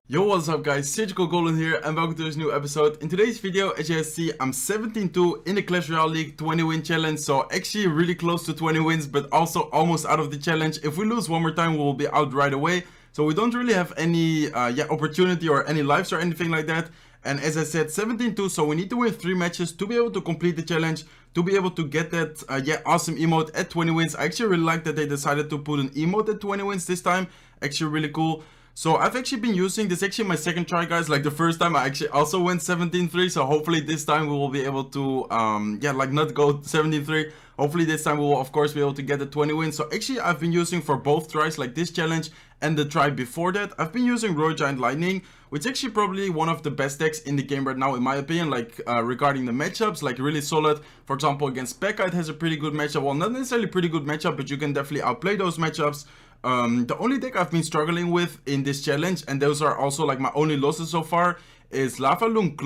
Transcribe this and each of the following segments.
Yo, what's up guys, Surgical Goblin here and welcome to this new episode. In today's video, as you guys see, I'm 17-2 in the Clash Royale League 20 win challenge. So actually really close to 20 wins, but also almost out of the challenge. If we lose one more time, we will be out right away. So we don't really have any opportunity or any lives or anything like that. And as I said, 17-2, so we need to win 3 matches to be able to complete the challenge, to be able to get that awesome emote at 20 wins. I actually really like that they decided to put an emote at 20 wins this time. Actually really cool. So I've actually been using this, actually my second try guys. Like the first time I actually also went 17-3, so hopefully this time we will be able to not go 17-3. Hopefully this time we will of course be able to get the 20 wins. So actually I've been using for both tries, like this challenge and the try before that, I've been using Royal Giant Lightning, which is actually probably one of the best decks in the game right now in my opinion, like regarding the matchups, like really solid. For example, against P.E.K.K.A it has a pretty good matchup. Well, not necessarily pretty good matchup, but you can definitely outplay those matchups. The only deck I've been struggling with in this challenge, and those are also like my only losses so far, is Lava Hound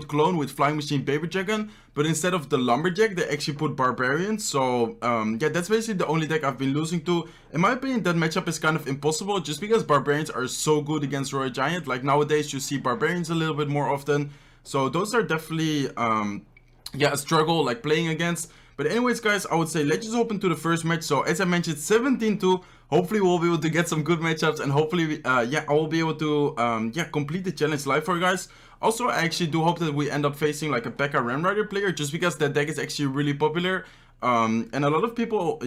Clone with Flying Machine Baby Dragon, but instead of the Lumberjack they actually put Barbarian. So yeah, that's basically the only deck I've been losing to. In my opinion, that matchup is kind of impossible just because Barbarians are so good against Royal Giant. Like nowadays you see Barbarians a little bit more often, so those are definitely a struggle like playing against. But anyways guys, I would say let's just hop into the first match. So as I mentioned, 17-2. Hopefully we'll be able to get some good matchups, and hopefully I will be able to complete the challenge live for you guys. Also, I actually do hope that we end up facing like a P.E.K.K.A Ram Rider player, just because that deck is actually really popular. And a lot of people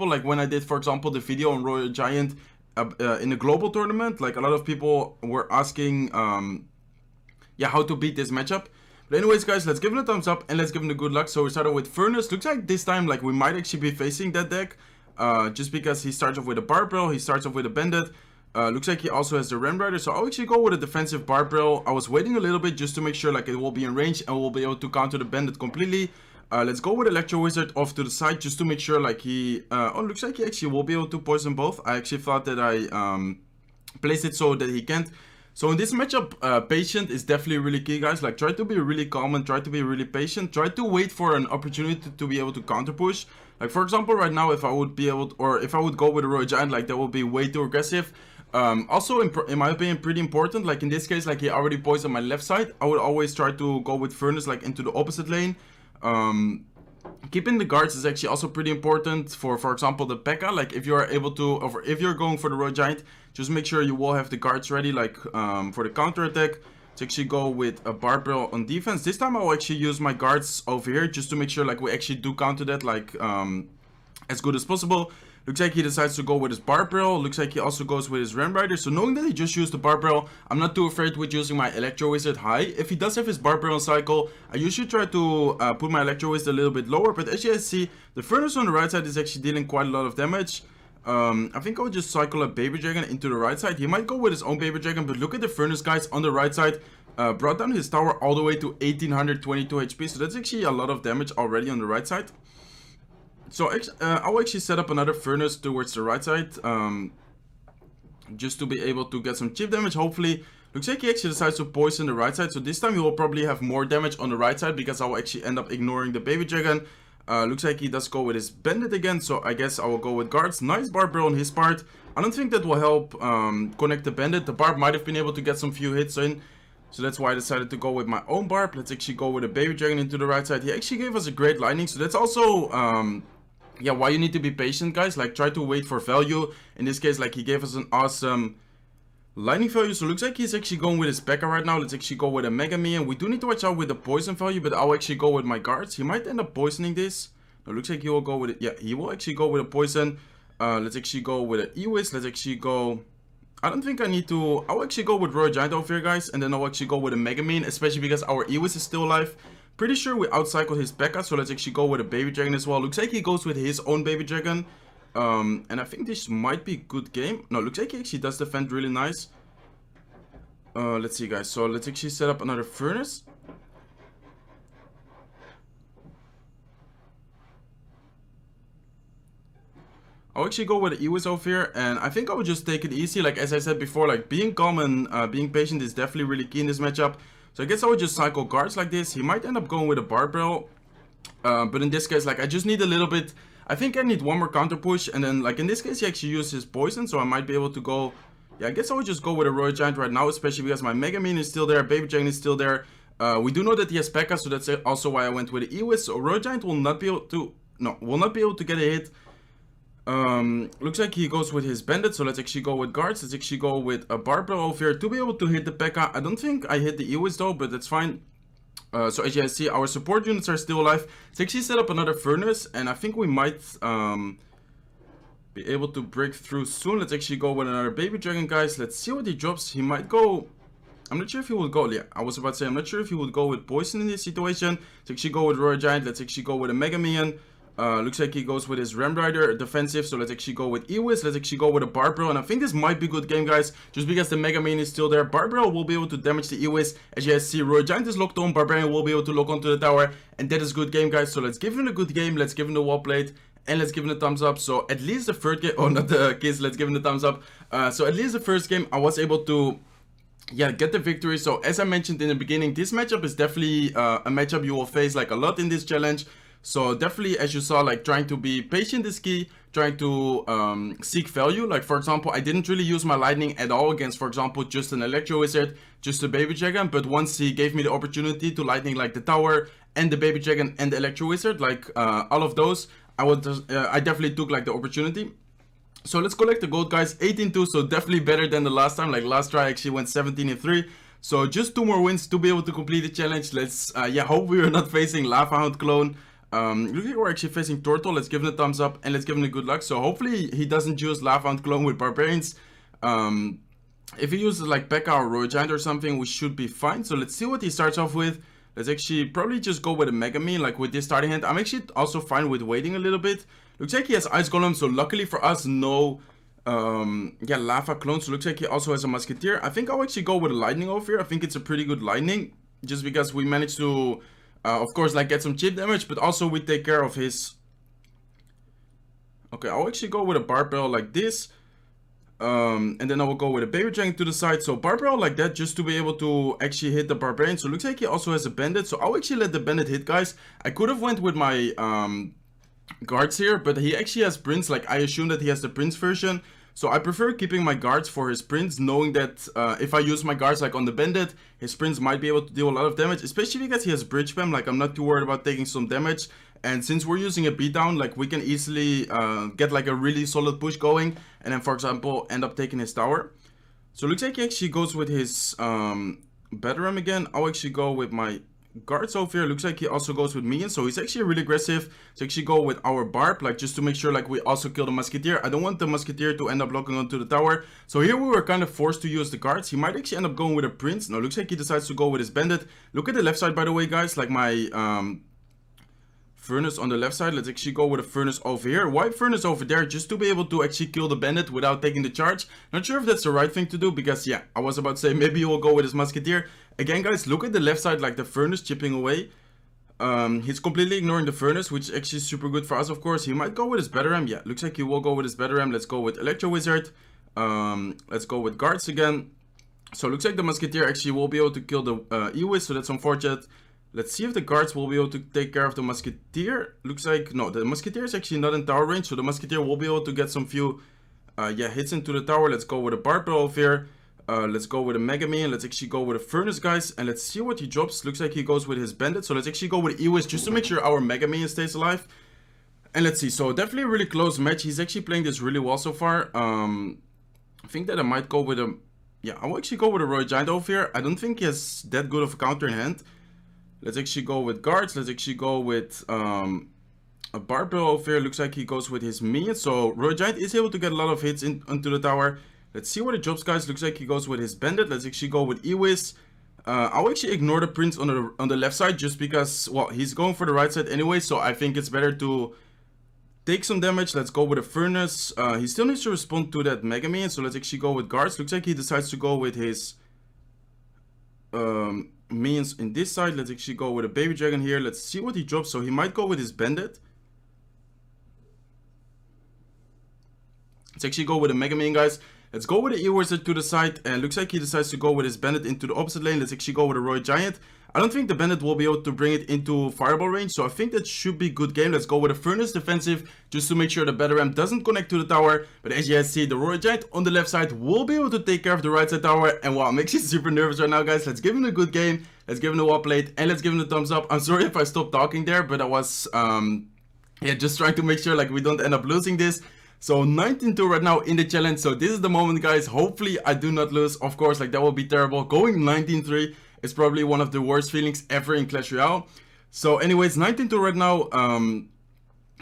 like when I did, for example, the video on Royal Giant in the global tournament, like a lot of people were asking how to beat this matchup. But anyways guys, let's give it a thumbs up and let's give him the good luck. So we started with Furnace. Looks like this time like we might actually be facing that deck, just because he starts off with a Barbell, he starts off with a Bandit. Looks like he also has the Ram Rider, so I'll actually go with a defensive Barbell. I was waiting a little bit just to make sure like it will be in range and we'll be able to counter the Bandit completely. Let's go with Electro Wizard off to the side just to make sure like he looks like he actually will be able to poison both. I actually thought that I placed it so that he can't. So in this matchup, patient is definitely really key guys. Like try to be really calm and try to be really patient. Try to wait for an opportunity to be able to counter push. Like for example right now, if I would be able to, or if I would go with a Royal Giant, like that would be way too aggressive. Also in my opinion pretty important, like in this case, like he already poisoned my left side, I would always try to go with Furnace like into the opposite lane. Keeping the guards is actually also pretty important for example the P.E.K.K.A. Like if you are able to, or if you're going for the Royal Giant, just make sure you will have the guards ready, like for the counter attack. To actually go with a Barbell on defense. This time I'll actually use my guards over here just to make sure like we actually do counter that like as good as possible. Looks like he decides to go with his Barbell. Looks like he also goes with his Ram Rider. So knowing that he just used the Barbell, I'm not too afraid with using my Electro Wizard high. If he does have his Barbell on cycle, I usually try to put my Electro Wizard a little bit lower. But as you guys see, the Furnace on the right side is actually dealing quite a lot of damage. I think I'll just cycle a Baby Dragon into the right side. He might go with his own Baby Dragon, but look at the Furnace guys on the right side. Brought down his tower all the way to 1822 HP. So that's actually a lot of damage already on the right side. So I'll actually set up another Furnace towards the right side, just to be able to get some chip damage, hopefully. Looks like he actually decides to poison the right side, so this time he will probably have more damage on the right side because I will actually end up ignoring the Baby Dragon. Looks like he does go with his Bandit again, so I guess I will go with guards. Nice Barbell on his part. I don't think that will help connect the Bandit. The Barb might have been able to get some few hits in, so that's why I decided to go with my own Barb. Let's actually go with a Baby Dragon into the right side. He actually gave us a great lightning, so that's also why you need to be patient guys. Like try to wait for value. In this case, like he gave us an awesome lightning value. So looks like he's actually going with his P.E.K.K.A right now. Let's actually go with a Mega Me, and we do need to watch out with the poison value, but I'll actually go with my guards. He might end up poisoning this. No, looks like he will go with it. Yeah, he will actually go with a poison. Let's actually go with an Ewis. Let's actually go, I don't think I need to, I'll actually go with Royal Giant over here guys, and then I'll actually go with a Mega Man, especially because our Ewis is still alive. Pretty sure we outcycled his P.E.K.K.A, so let's actually go with a Baby Dragon as well. Looks like he goes with his own Baby Dragon, and I think this might be a good game. No, looks like he actually does defend really nice. Let's see guys, so let's actually set up another Furnace. I'll actually go with the Ewis over here, and I think I will just take it easy. Like as I said before, like being calm and being patient is definitely really key in this matchup. So I guess I would just cycle guards like this. He might end up going with a Barbell, but in this case, like I just need a little bit. I think I need one more counter push, and then like in this case, he actually used his poison, so I might be able to go yeah, I guess I would just go with a Royal Giant right now, especially because my Mega Minion is still there, Baby Dragon is still there. We do know that he has P.E.K.K.A, so that's also why I went with the Ewis. So Royal Giant will not be able to, no, will not be able to get a hit. Looks like he goes with his Bandit, so let's actually go with guards. Let's actually go with a Barbara over here to be able to hit the P.E.K.K.A. I don't think I hit the Ewis though, but that's fine. So as you guys see, our support units are still alive. Let's actually set up another furnace, and I think we might be able to break through soon. Let's actually go with another Baby Dragon, guys. Let's see what he drops. He might go... I'm not sure if he would go... Yeah, I was about to say, I'm not sure if he would go with Poison in this situation. Let's actually go with Royal Giant. Let's actually go with a Mega Minion. Looks like he goes with his Ram Rider defensive, so let's actually go with Ewis. Let's actually go with a Barbaro, and I think this might be a good game, guys, just because the Mega Minion is still there. Barbaro will be able to damage the Ewis. As you guys see, Royal Giant is locked on, Barbarian will be able to lock onto the tower, and that is a good game, guys. So let's give him a good game, let's give him the wall plate, and let's give him a thumbs up. So at least the third game, oh, not the kiss, let's give him the thumbs up. So at least the first game, I was able to, yeah, get the victory. So as I mentioned in the beginning, this matchup is definitely a matchup you will face like a lot in this challenge. So definitely, as you saw, like trying to be patient is key, trying to seek value. Like for example, I didn't really use my lightning at all against, for example, just an Electro Wizard, just a Baby Dragon. But once he gave me the opportunity to lightning like the tower and the Baby Dragon and the Electro Wizard, like all of those, I definitely took like the opportunity. So let's collect the gold, guys. 18-2, so definitely better than the last time. Like last try I actually went 17-3. So just 2 more wins to be able to complete the challenge. Let's yeah, hope we are not facing Lava Hound clone. Looks like we're actually facing Turtle. Let's give him a thumbs up and let's give him a good luck. So hopefully he doesn't use Lava Hound clone with Barbarians. If he uses like P.E.K.K.A or Royal Giant or something, we should be fine. So let's see what he starts off with. Let's actually probably just go with a Mega Me, like with this starting hand. I'm actually also fine with waiting a little bit. Looks like he has Ice Golem, so luckily for us, no yeah, Lava clone. So looks like he also has a Musketeer. I think I'll actually go with a Lightning over here. I think it's a pretty good Lightning, just because we managed to of course, like get some chip damage, but also we take care of his... Okay, I'll actually go with a Barbell like this. And then I will go with a Baby Dragon to the side. So Barbell like that, just to be able to actually hit the Barbarian. So it looks like he also has a Bandit. So I'll actually let the Bandit hit, guys. I could have went with my guards here, but he actually has Prince. Like I assume that he has the Prince version. So I prefer keeping my guards for his Prince, knowing that if I use my guards like on the Bandit, his Prince might be able to deal a lot of damage, especially because he has Bridge Spam. Like I'm not too worried about taking some damage. And since we're using a beatdown, like we can easily get like a really solid push going, and then for example end up taking his tower. So it looks like he actually goes with his Batteram again. I'll actually go with my guards over here. Looks like he also goes with minions, so he's actually really aggressive to actually go with our Barb, like just to make sure like we also kill the Musketeer. I don't want the Musketeer to end up locking onto the tower, so here we were kind of forced to use the guards. He might actually end up going with a Prince. No, looks like he decides to go with his Bandit. Look at the left side, by the way, guys, like my Furnace on the left side. Let's actually go with a Furnace over here. Why Furnace over there? Just to be able to actually kill the Bandit without taking the charge. Not sure if that's the right thing to do, because yeah, I was about to say maybe he will go with his Musketeer. Again, guys, look at the left side, like the Furnace chipping away. He's completely ignoring the Furnace, which is actually super good for us, of course. He might go with his Batteram. Yeah, looks like he will go with his Batteram. Let's go with Electro Wizard. Let's go with guards again. So it looks like the Musketeer actually will be able to kill the Ewis, so that's unfortunate. Let's see if the guards will be able to take care of the Musketeer. Looks like, no, the Musketeer is actually not in tower range, so the Musketeer will be able to get some few yeah, hits into the tower. Let's go with a Barbell over here. Let's go with a Mega Man. Let's actually go with a Furnace, guys, and let's see what he drops. Looks like he goes with his Bandit, so let's actually go with Ewis just to make sure our Mega Man stays alive. And let's see, so definitely a really close match. He's actually playing this really well so far. I think that I might go with a... Yeah, I'll actually go with a Royal Giant over here. I don't think he has that good of a counter in hand. Let's actually go with guards. Let's actually go with a Barbell over here. Looks like he goes with his minions. So Royal Giant is able to get a lot of hits into the tower. Let's see what it drops, guys. Looks like he goes with his Bandit. Let's actually go with Ewis. I'll actually ignore the Prince on the left side, just because, well, he's going for the right side anyway. So I think it's better to take some damage. Let's go with a Furnace. He still needs to respond to that Mega Man. So let's actually go with guards. Looks like he decides to go with his minions in this side. Let's actually go with a Baby Dragon here. Let's see what he drops. So he might go with his Bandit. Let's actually go with a Mega Man, guys. Let's go with the E-Wizard to the side, and looks like he decides to go with his Bandit into the opposite lane. Let's actually go with a Royal Giant. I don't think the Bandit will be able to bring it into fireball range, so I think that should be a good game. Let's go with a Furnace defensive, just to make sure the Battle Ram doesn't connect to the tower. But as you guys see, the Royal Giant on the left side will be able to take care of the right side tower. And wow, I'm actually super nervous right now, guys. Let's give him a good game. Let's give him the wall plate, and let's give him the thumbs up. I'm sorry if I stopped talking there, but I was, yeah, just trying to make sure like we don't end up losing this. So 19-2 right now in the challenge. So this is the moment, guys. Hopefully I do not lose. Of course, like that will be terrible. Going 19-3 is probably one of the worst feelings ever in Clash Royale. So anyways, 19-2 right now.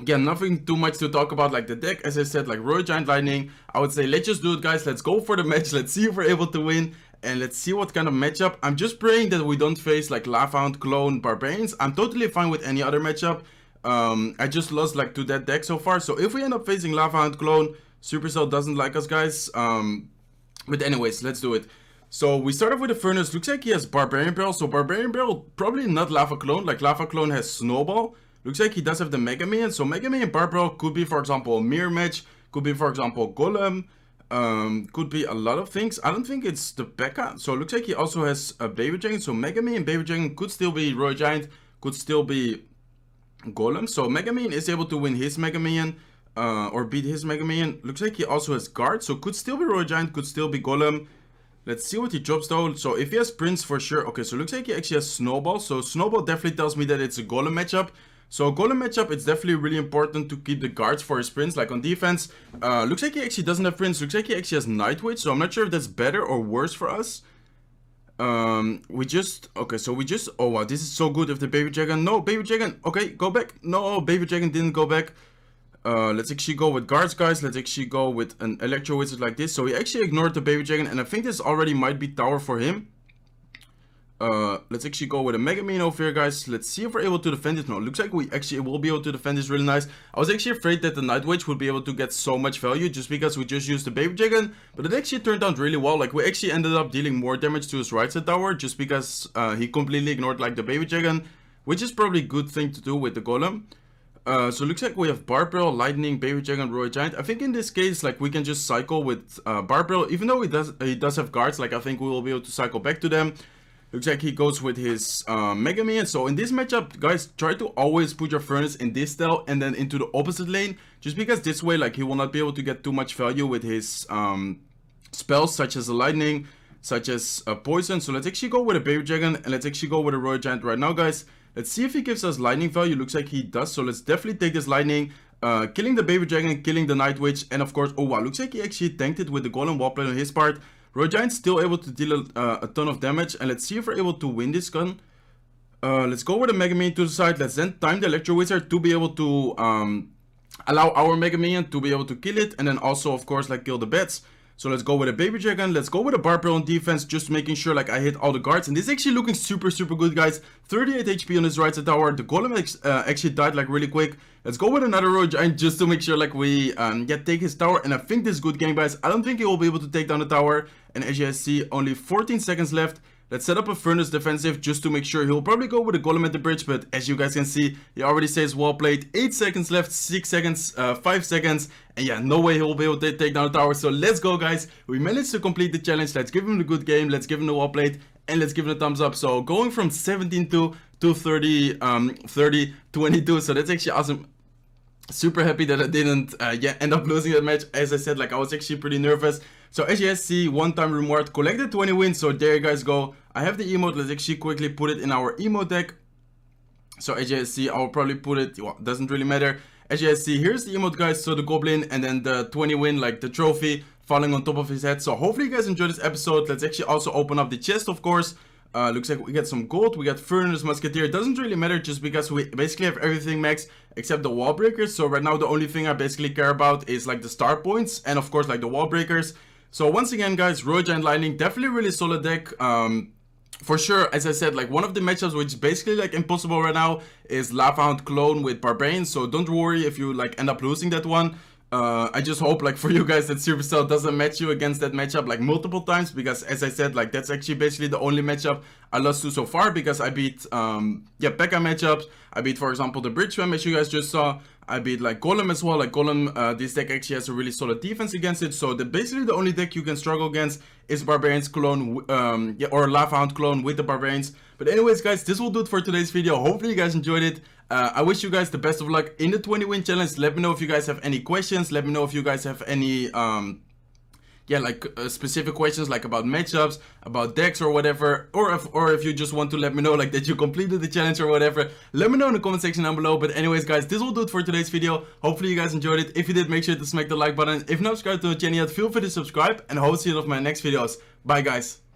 Again, nothing too much to talk about. Like the deck, as I said, like Royal Giant Lightning. I would say let's just do it, guys. Let's go for the match. Let's see if we're able to win. And let's see what kind of matchup. I'm just praying that we don't face like Lava Hound, Clone, Barbarians. I'm totally fine with any other matchup. I just lost like to that deck so far. So if we end up facing Lava Hound, Clone, Supercell doesn't like us, guys. But anyways, let's do it. So we start off with the Furnace. Looks like he has Barbarian Barrel. So Barbarian Barrel, probably not Lava Clone. Like Lava Clone has Snowball. Looks like he does have the Mega Minion. So Mega Minion Barbarel could be, for example, a mirror match. Could be, for example, Golem. Could be a lot of things. I don't think it's the P.E.K.K.A. So it looks like he also has a Baby Dragon. So Mega Minion, Baby Dragon could still be Royal Giant. Could still be Golem. So Mega Minion is able to win his Mega Minion. Or beat his Mega Minion. Looks like he also has Guard. So could still be Royal Giant. Could still be Golem. Let's see what he drops though. So if he has Prince for sure. Okay, so looks like he actually has Snowball. So Snowball definitely tells me that it's a Golem matchup. So Golem matchup, it's definitely really important to keep the guards for his Prince. Like on defense, looks like he actually doesn't have Prince. Looks like he actually has Night Witch. So I'm not sure if that's better or worse for us. Oh wow, this is so good if the Baby Dragon. No, Baby Dragon. Okay, go back. No, Baby Dragon didn't go back. Let's actually go with guards, guys. Let's actually go with an Electro Wizard like this. So he actually ignored the Baby Dragon, and I think this already might be tower for him. Let's actually go with a Mega Minion over here, guys. Let's see if we're able to defend it. No, looks like we actually will be able to defend this really nice. I was actually afraid that the Night Witch would be able to get so much value just because we just used the Baby Dragon, but it actually turned out really well. Like we actually ended up dealing more damage to his right side tower just because he completely ignored like the Baby Dragon, which is probably a good thing to do with the Golem. So it looks like we have Barbarel, Lightning, Baby Dragon, Royal Giant. I think in this case, like we can just cycle with Barbarel, even though he does have guards. Like I think we will be able to cycle back to them. Looks like he goes with his Mega Minion. So in this matchup, guys, try to always put your Furnace in this style and then into the opposite lane. Just because this way, like, he will not be able to get too much value with his spells, such as a Lightning, such as a Poison. So let's actually go with a Baby Dragon and let's actually go with a Royal Giant right now, guys. Let's see if he gives us Lightning value. Looks like he does. So let's definitely take this Lightning. Killing the Baby Dragon, killing the Night Witch, and of course, oh wow, looks like he actually tanked it with the Golem wall plate on his part. Royal Giant's still able to deal a ton of damage, and let's see if we're able to win this gun. Let's go with a Mega Minion to the side. Let's then time the Electro Wizard to be able to allow our Mega Minion to be able to kill it, and then also, of course, like kill the bats. So let's go with a Baby Dragon. Let's go with a Barbarel on defense, just making sure like I hit all the guards. And this is actually looking super good, guys. 38 HP on his right side tower. The Golem actually died like really quick. Let's go with another Royal Giant just to make sure like we take his tower. And I think this is good game, guys. I don't think he will be able to take down the tower. And as you guys see, only 14 seconds left. Let's set up a Furnace defensive just to make sure. He'll probably go with a Golem at the bridge, but as you guys can see, he already says wall plate. 8 seconds left, 6 seconds, 5 seconds, and yeah, no way he will be able to take down the tower. So let's go, guys. We managed to complete the challenge. Let's give him a good game. Let's give him the wall plate, and let's give him a thumbs up. So going from 17-2 to 30-22. So that's actually awesome. Super happy that I didn't end up losing that match. As I said, like I was actually pretty nervous. So as you guys see, one-time reward, collected 20 wins. So there you guys go. I have the emote. Let's actually quickly put it in our emote deck. So as you guys see, I'll probably put it, well, doesn't really matter. As you guys see, here's the emote, guys. So the Goblin and then the 20 win, like the trophy falling on top of his head. So hopefully you guys enjoyed this episode. Let's actually also open up the chest, of course. Looks like we get some gold. We got Furnace, Musketeer. It doesn't really matter just because we basically have everything max except the wall breakers. So right now the only thing I basically care about is like the star points and of course like the wall breakers. So once again, guys, Royal Giant Lightning, definitely really solid deck. For sure, as I said, like one of the matchups which is basically like impossible right now is Lava Hound Clone with Barbarian. So don't worry if you like end up losing that one. I just hope like for you guys that Supercell doesn't match you against that matchup like multiple times, because as I said, like that's actually basically the only matchup I lost to so far, because I beat P.E.K.K.A. matchups. I beat, for example, the Bridge Swim, as you guys just saw. I beat like Golem as well. Like Golem, this deck actually has a really solid defense against it. So basically the only deck you can struggle against is Barbarians clone, or Lava Hound clone with the Barbarians. But anyways, guys, this will do it for today's video. Hopefully you guys enjoyed it. I wish you guys the best of luck in the 20 win challenge. Let me know if you guys have any questions. Let me know if you guys have any specific questions like about matchups, about decks or whatever, or if you just want to let me know like that you completed the challenge or whatever. Let me know in the comment section down below. But anyways, guys, this will do it for today's video. Hopefully you guys enjoyed it. If you did, make sure to smack the like button. If not subscribed to the channel yet, feel free to subscribe, and I hope to see you in my next videos. Bye, guys.